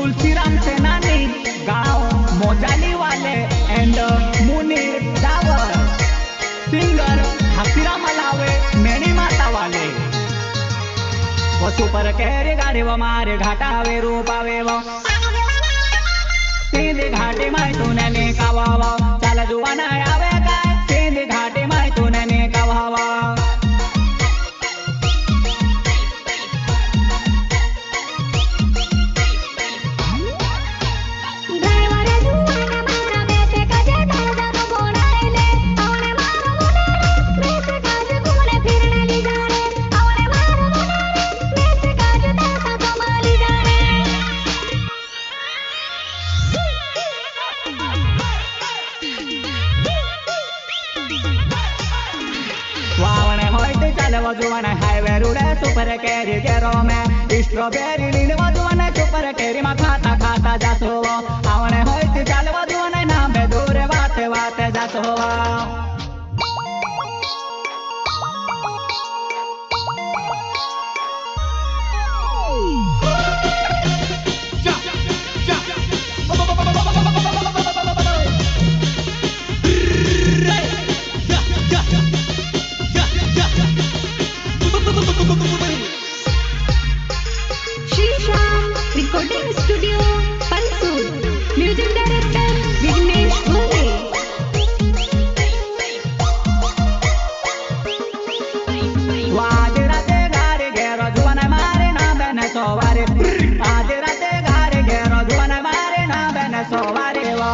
तुलसीराम सेनानी गाँव मोजाली वाले एंड मुनीर डावर सिंगर हसीरा मलावे मेनी माता वाले वो सुपर केरी गाड़ी वो मारे घाटावे रूपावे वो सीधी घाटी माय तूने ने कावावा चल जुवाना आवे काय सीधी घाटी माय तूने ने कावावा वजुवाना हाईवे रूडे सुपर कैरी गेरो में स्ट्रॉबेरी लीन वजुवाना सुपर कैरी मा खाता खाता जासो आवणे होयती चाल वजुवाना नामे दूर वाते वाते जासो रिकॉर्डिंग स्टूडियो पंसूर म्यूजिक डायरेक्टर विघ्नेश भोले आज राते गारे गेरो जुवाना मारे ना बने सोवारे आज राते गारे गेरो जुवाना मारे ना बने सोवारे वा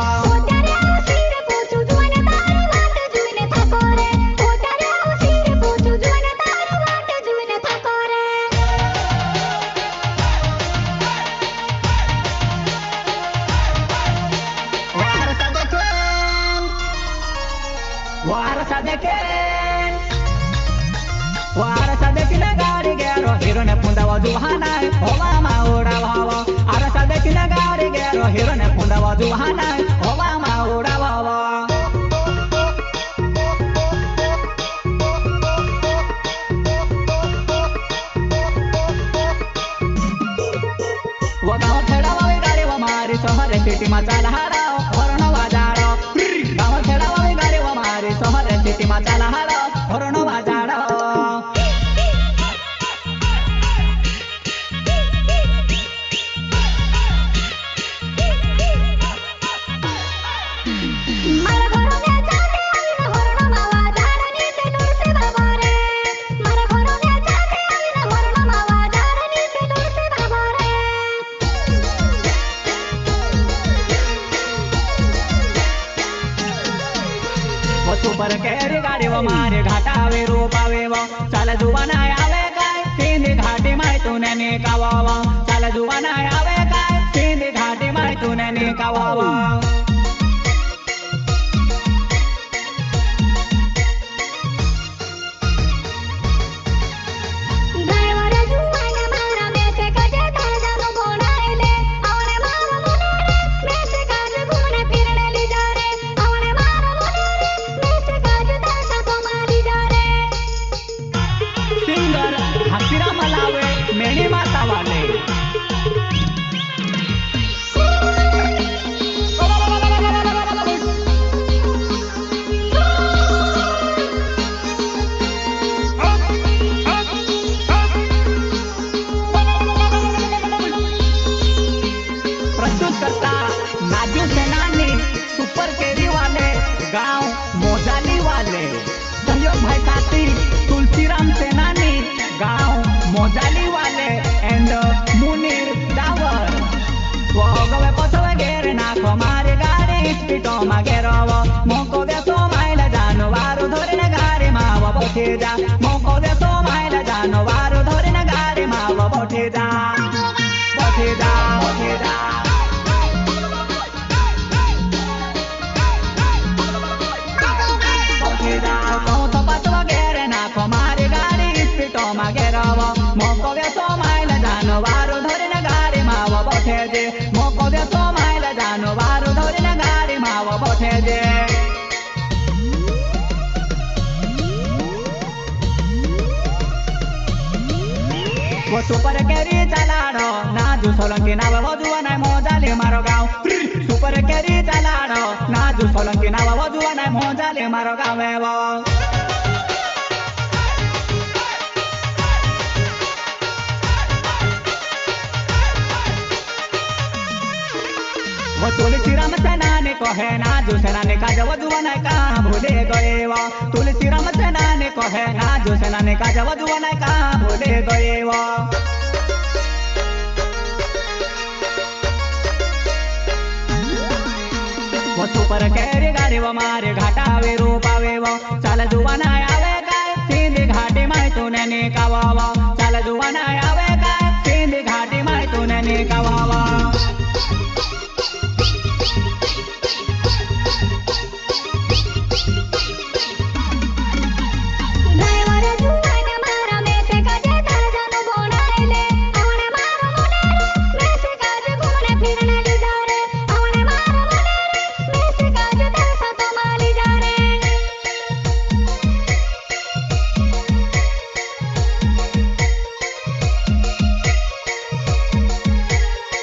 वारसा देखिन गाडी गेरो हिरोने पुंदा वजुहाना होवा मा उडा भावा आरसा देखिन गाडी गेरो हिरोने पुंदा वजुहाना होवा मा उडा भावा वो गाँव खेड़ा वाली गाड़ी वो मारी शहर सिटी मा चला हारा हरण बाजारो गाँव खेड़ा वाली गाड़ी वो मारी शहर सिटी मा चला हारा हरण बाजारो सुपर केरी गाडी वो मारे घाटावे रूपावे वो चल जुवाना आवे काय सीधी घाटी माय तूने ने कावावा चल जुवाना आवे काय सीधी घाटी माय तूने ने कावावा हसीरा मलावे मेनी माता वाले प्रस्तुत करता नाजू सेनानी सुपर केरी वाले गांव मोजाली वाले सहयोग भाई साथी तुलसीराम सेनानी गाँव मोजाली वाले एंड मुनीर डावर वो गवे पसवे गेरे नाखो मारे गाड़ी स्पीडो मा गेरोवो मोको देसो माइला जानो वारो धोरे गाड़ी मावा बोठे जा मोको देसो माइला जानो वारो धोरे गाड़ी मावा बोठे जा बोठे जा बोठे जा बोठे जा तो पसवे गेरे नाखो मारे गाड़ी स्पीडो मा गेरोवो मोको देसो माइला जानो वारो धोरे गाड़ी मावा बोठे जे मोको देसो माइला जानो वारो धोरे गाड़ी मावा बोठे जे वो सुपर केरी चलाड़ो नाजू सोलंकी नाव वजुवाना मोजा मोजाले मारो गाव सुपर केरी चालाडो नाजू सोलंकी नावा वधुवा नाही मोजाले मारो गाव वो तुलसी राम सेनाने कहे नाजू सेनाने काज वधुवा नाही का भूले गए वो तुलसी राम सेनाने कहे नाजू सेनाने काज वधुवा नाही का भूले गए वो सुपर केरी गाडी वो मारे घाटावे रूपावे वो चाल जुवा नाही आवे काय सिंधी घाटी माय तुने कावा चाल जुवा नाही आवे काय सिंधी घाटी माय तुने कावा